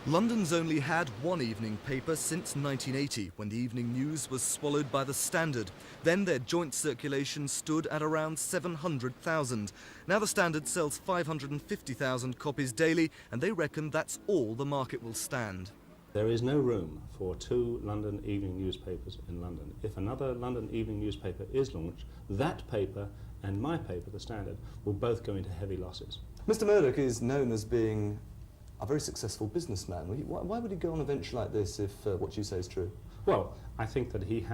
London's only had one evening paper since 1980, when the Evening News was swallowed by the Standard. Then their joint circulation stood at around 700,000. Now the Standard sells 550,000 copies daily, and they reckon that's all the market will stand. There is no room for two London evening newspapers in London. If another London evening newspaper is launched, that paper and my paper, the Standard, will both go into heavy losses. Mr. Murdoch is known as being a very successful businessman. Why would he go on a venture like this if what you say is true? Well, I think that he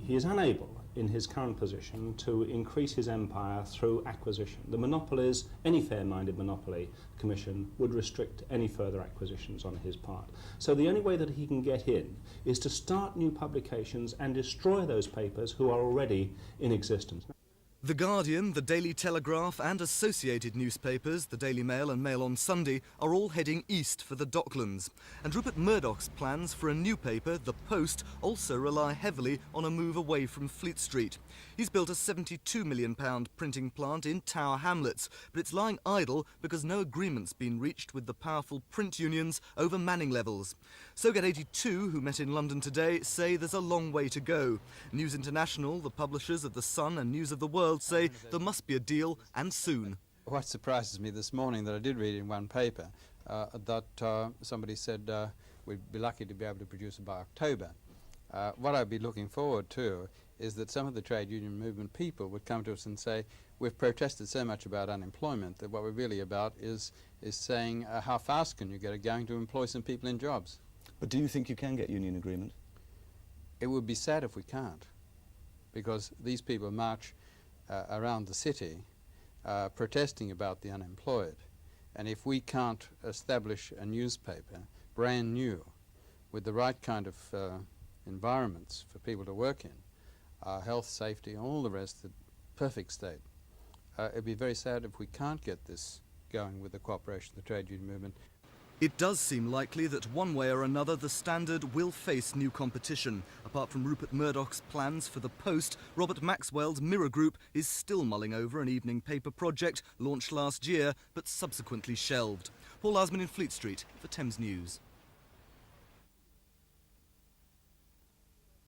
is unable in his current position to increase his empire through acquisition. The monopolies, any fair-minded monopoly commission would restrict any further acquisitions on his part. So the only way that he can get in is to start new publications and destroy those papers who are already in existence. The Guardian, the Daily Telegraph and associated newspapers, the Daily Mail and Mail on Sunday, are all heading east for the Docklands. And Rupert Murdoch's plans for a new paper, The Post, also rely heavily on a move away from Fleet Street. He's built a £72 million printing plant in Tower Hamlets, but it's lying idle because no agreement's been reached with the powerful print unions over manning levels. So GAZETTE, who met in London today, say there's a long way to go. News International, the publishers of The Sun and News of the World, say there must be a deal, and soon. What surprises me this morning that I did read in one paper, that somebody said we'd be lucky to be able to produce it by October. What I'd be looking forward to is that some of the trade union movement people would come to us and say, we've protested so much about unemployment that what we're really about is saying how fast can you get it going to employ some people in jobs. But do you think you can get union agreement? It would be sad if we can't, because these people march around the city protesting about the unemployed, and if we can't establish a newspaper brand new with the right kind of environments for people to work in, health, safety, all the rest, the perfect state, it'd be very sad if we can't get this going with the cooperation of the trade union movement. It does seem likely that one way or another the Standard will face new competition. Apart from Rupert Murdoch's plans for The Post, Robert Maxwell's Mirror Group is still mulling over an evening paper project launched last year but subsequently shelved. Paul LARSMON in Fleet Street for Thames News.